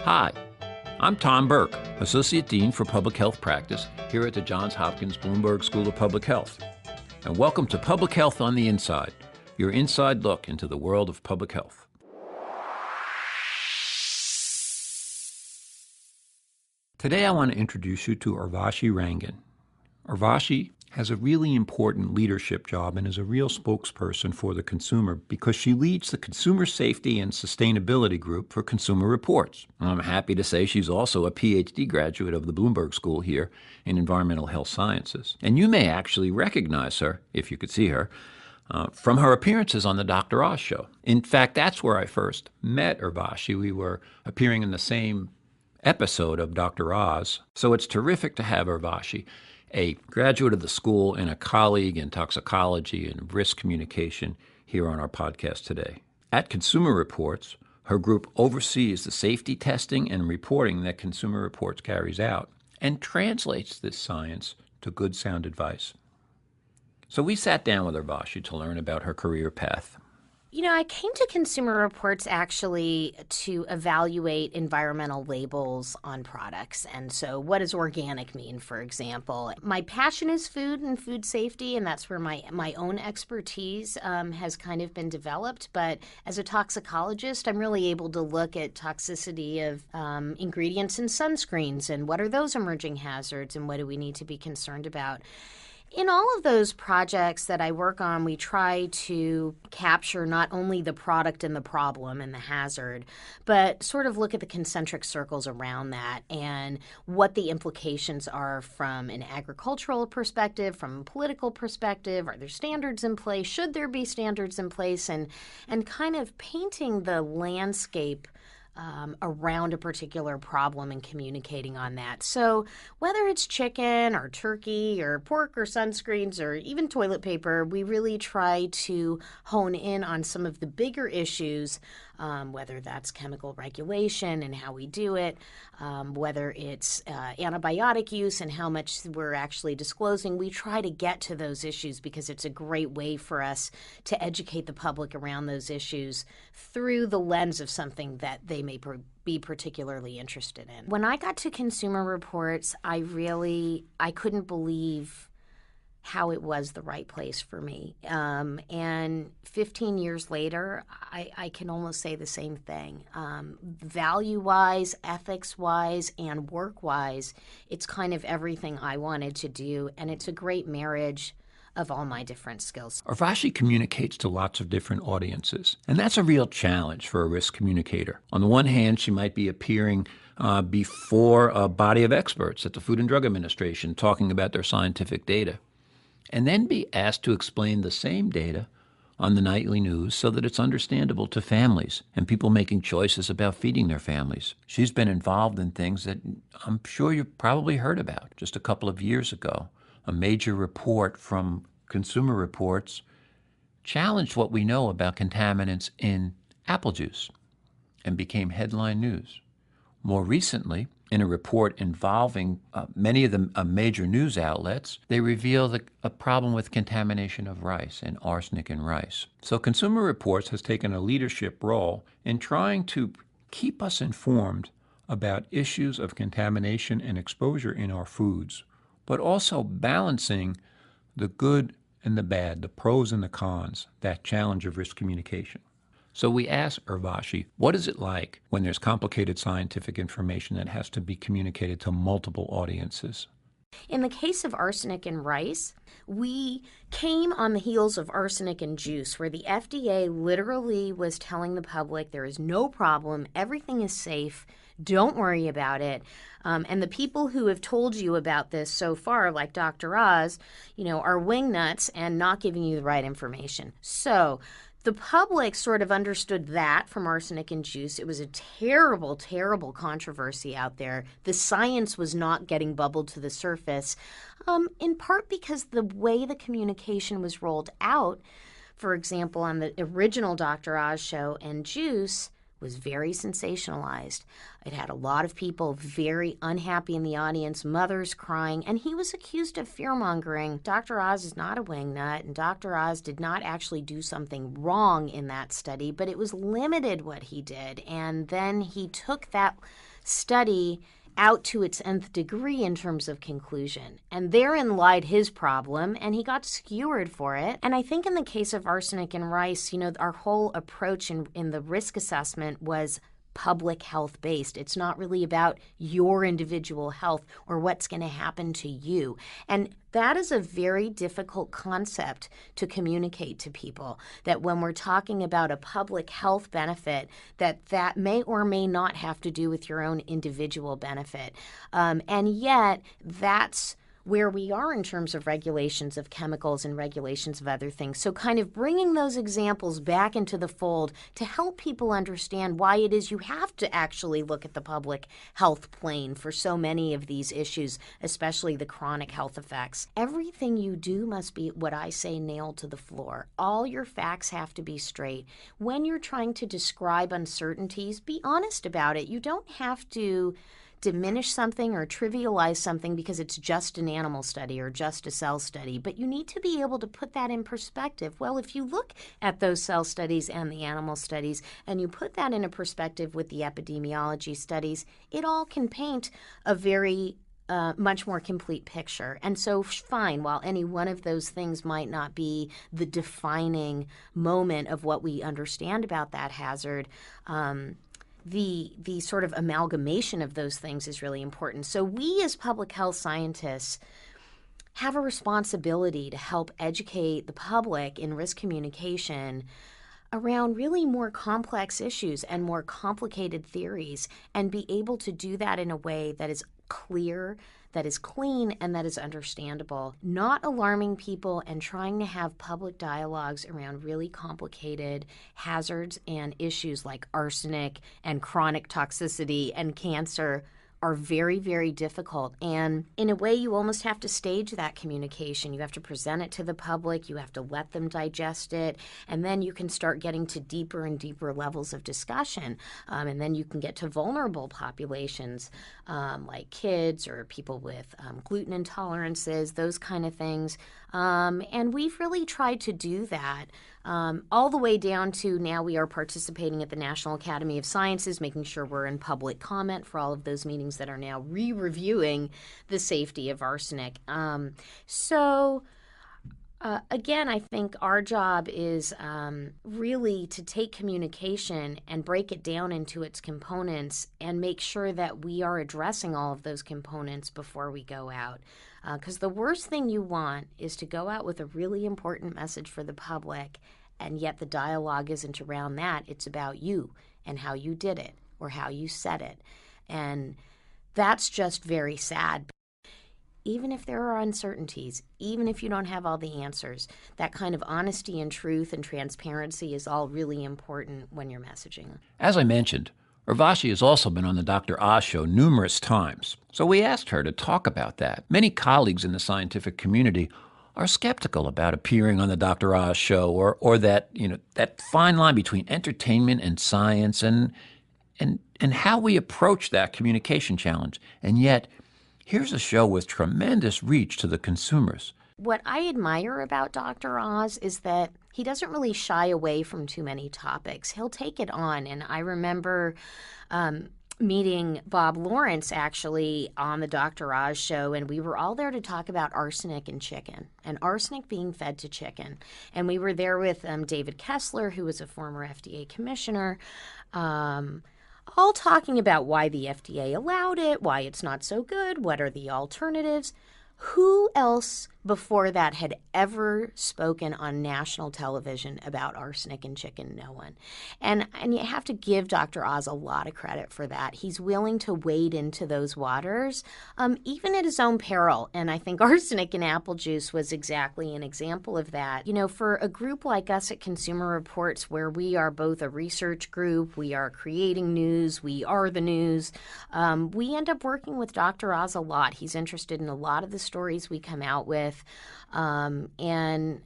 Hi, I'm Tom Burke, Associate Dean for Public Health Practice here at the Johns Hopkins Bloomberg School of Public Health. And welcome to Public Health on the Inside, your inside look into the world of public health. Today I want to introduce you to Urvashi Rangan. Urvashi has a really important leadership job and is a real spokesperson for the consumer because she leads the Consumer Safety and Sustainability Group for Consumer Reports. I'm happy to say she's also a PhD graduate of the Bloomberg School here in Environmental Health Sciences. And you may actually recognize her, if you could see her, from her appearances on the Dr. Oz show. In fact, that's where I first met Urvashi. We were appearing in the same episode of Dr. Oz. So it's terrific to have Urvashi, a graduate of the school and a colleague in toxicology and risk communication, here on our podcast today. At Consumer Reports, her group oversees the safety testing and reporting that Consumer Reports carries out and translates this science to good sound advice. So we sat down with Urvashi to learn about her career path. You know, I came to Consumer Reports actually to evaluate environmental labels on products. And so what does organic mean, for example? My passion is food and food safety, and that's where my own expertise has kind of been developed. But as a toxicologist, I'm really able to look at toxicity of ingredients in sunscreens and what are those emerging hazards and what do we need to be concerned about. In all of those projects that I work on, we try to capture not only the product and the problem and the hazard, but sort of look at the concentric circles around that and what the implications are from an agricultural perspective, from a political perspective. Are there standards in place? Should there be standards in place? And kind of painting the landscape around a particular problem and communicating on that. So whether it's chicken or turkey or pork or sunscreens or even toilet paper, we really try to hone in on some of the bigger issues, whether that's chemical regulation and how we do it, whether it's antibiotic use and how much we're actually disclosing. We try to get to those issues because it's a great way for us to educate the public around those issues through the lens of something that they may be particularly interested in. When I got to Consumer Reports, I couldn't believe how it was the right place for me. And 15 years later, I can almost say the same thing. Value-wise, ethics-wise, and work-wise, it's kind of everything I wanted to do, and it's a great marriage of all my different skills. Urvashi communicates to lots of different audiences, and that's a real challenge for a risk communicator. On the one hand, she might be appearing before a body of experts at the Food and Drug Administration talking about their scientific data, and then be asked to explain the same data on the nightly news so that it's understandable to families and people making choices about feeding their families. She's been involved in things that I'm sure you've probably heard about. Just a couple of years ago, a major report from Consumer Reports challenged what we know about contaminants in apple juice and became headline news. More recently, in a report involving many of the major news outlets, they reveal a problem with contamination of rice and arsenic in rice. So Consumer Reports has taken a leadership role in trying to keep us informed about issues of contamination and exposure in our foods, but also balancing the good and the bad, the pros and the cons, that challenge of risk communication. So we asked Urvashi, what is it like when there's complicated scientific information that has to be communicated to multiple audiences? In the case of arsenic in rice, we came on the heels of arsenic in juice, where the FDA literally was telling the public there is no problem, everything is safe, don't worry about it. And the people who have told you about this so far, like Dr. Oz, are wingnuts and not giving you the right information. So the public sort of understood that from arsenic in juice. It was a terrible, terrible controversy out there. The science was not getting bubbled to the surface, in part because the way the communication was rolled out, for example, on the original Dr. Oz show and juice, was very sensationalized. It had a lot of people very unhappy in the audience, mothers crying, and he was accused of fear-mongering. Dr. Oz is not a wingnut, and Dr. Oz did not actually do something wrong in that study, but it was limited what he did. And then he took that study out to its nth degree in terms of conclusion. And therein lied his problem, and he got skewered for it. And I think in the case of arsenic and rice, our whole approach in the risk assessment was public health based. It's not really about your individual health or what's going to happen to you. And that is a very difficult concept to communicate to people, that when we're talking about a public health benefit, that may or may not have to do with your own individual benefit. And yet that's where we are in terms of regulations of chemicals and regulations of other things. So kind of bringing those examples back into the fold to help people understand why it is you have to actually look at the public health plane for so many of these issues, especially the chronic health effects. Everything you do must be, what I say, nailed to the floor. All your facts have to be straight. When you're trying to describe uncertainties, be honest about it. You don't have to diminish something or trivialize something because it's just an animal study or just a cell study, but you need to be able to put that in perspective. Well, if you look at those cell studies and the animal studies and you put that in a perspective with the epidemiology studies, it all can paint a very much more complete picture. And so, fine, while any one of those things might not be the defining moment of what we understand about that hazard, the sort of amalgamation of those things is really important. So we as public health scientists have a responsibility to help educate the public in risk communication around really more complex issues and more complicated theories, and be able to do that in a way that is clear, that is clean, and that is understandable, not alarming people, and trying to have public dialogues around really complicated hazards and issues like arsenic and chronic toxicity and cancer are very, very difficult. And in a way, you almost have to stage that communication. You have to present it to the public. You have to let them digest it. And then you can start getting to deeper and deeper levels of discussion. And then you can get to vulnerable populations like kids or people with gluten intolerances, those kind of things. And we've really tried to do that. All the way down to now we are participating at the National Academy of Sciences, making sure we're in public comment for all of those meetings that are now re-reviewing the safety of arsenic. Again, I think our job is really to take communication and break it down into its components and make sure that we are addressing all of those components before we go out. Because the worst thing you want is to go out with a really important message for the public, and yet the dialogue isn't around that. It's about you and how you did it or how you said it. And that's just very sad. Even if there are uncertainties, even if you don't have all the answers, that kind of honesty and truth and transparency is all really important when you're messaging. As I mentioned, Urvashi has also been on the Dr. Oz show numerous times, so we asked her to talk about that. Many colleagues in the scientific community are skeptical about appearing on the Dr. Oz show, or that, that fine line between entertainment and science, and how we approach that communication challenge. And yet, here's a show with tremendous reach to the consumers. What I admire about Dr. Oz is that he doesn't really shy away from too many topics. He'll take it on. And I remember meeting Bob Lawrence actually on the Dr. Oz show, and we were all there to talk about arsenic and chicken and arsenic being fed to chicken. And we were there with David Kessler, who was a former FDA commissioner, all talking about why the FDA allowed it, why it's not so good, what are the alternatives. Who else before that had ever spoken on national television about arsenic in chicken? No one. And you have to give Dr. Oz a lot of credit for that. He's willing to wade into those waters, even at his own peril. And I think arsenic in apple juice was exactly an example of that. For a group like us at Consumer Reports, where we are both a research group, we are creating news, we are the news, we end up working with Dr. Oz a lot. He's interested in a lot of the stories we come out with. And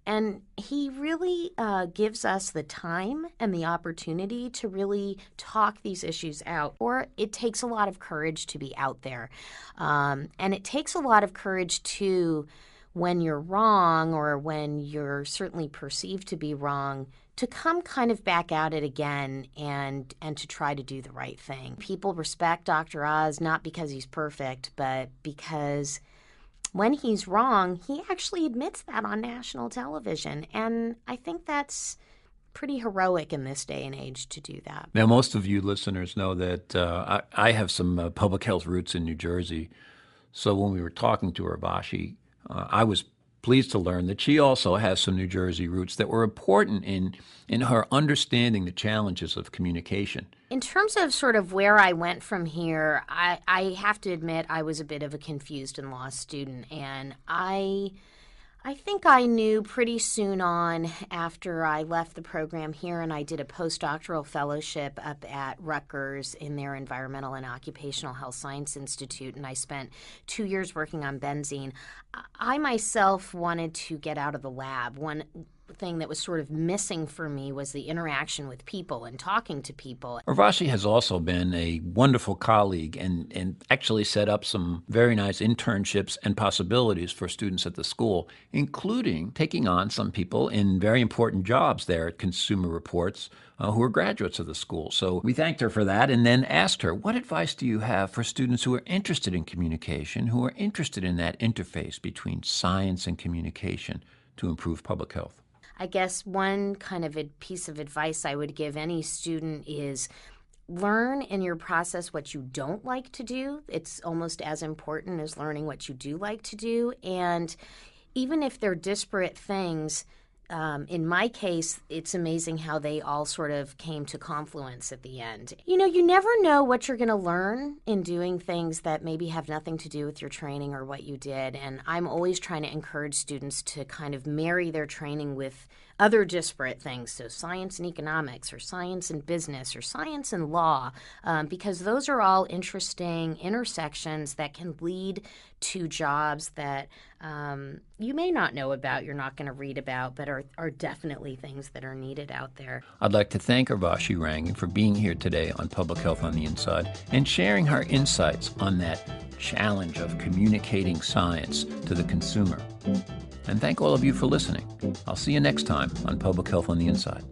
And he really gives us the time and the opportunity to really talk these issues out. Or it takes a lot of courage to be out there. And it takes a lot of courage too when you're wrong or when you're certainly perceived to be wrong to come kind of back at it again and to try to do the right thing. People respect Dr. Oz not because he's perfect, but because when he's wrong, he actually admits that on national television. And I think that's pretty heroic in this day and age to do that. Now, most of you listeners know that I have some public health roots in New Jersey. So when we were talking to Urvashi, I was pleased to learn that she also has some New Jersey roots that were important in her understanding the challenges of communication. In terms of sort of where I went from here, I have to admit I was a bit of a confused and lost student. And I think I knew pretty soon on after I left the program here and I did a postdoctoral fellowship up at Rutgers in their Environmental and Occupational Health Science Institute, and I spent 2 years working on benzene. I myself wanted to get out of the lab. One thing that was sort of missing for me was the interaction with people and talking to people. Urvashi has also been a wonderful colleague and actually set up some very nice internships and possibilities for students at the school, including taking on some people in very important jobs there at Consumer Reports who are graduates of the school. So we thanked her for that and then asked her, what advice do you have for students who are interested in communication, who are interested in that interface between science and communication to improve public health? I guess one kind of a piece of advice I would give any student is learn in your process what you don't like to do. It's almost as important as learning what you do like to do. And even if they're disparate things, in my case, it's amazing how they all sort of came to confluence at the end. You know, you never know what you're going to learn in doing things that maybe have nothing to do with your training or what you did. And I'm always trying to encourage students to kind of marry their training with other disparate things, so science and economics or science and business or science and law, because those are all interesting intersections that can lead to jobs that you may not know about, you're not going to read about, but are definitely things that are needed out there. I'd like to thank Urvashi Rangan for being here today on Public Health on the Inside and sharing her insights on that challenge of communicating science to the consumer. And thank all of you for listening. I'll see you next time on Public Health on the Inside.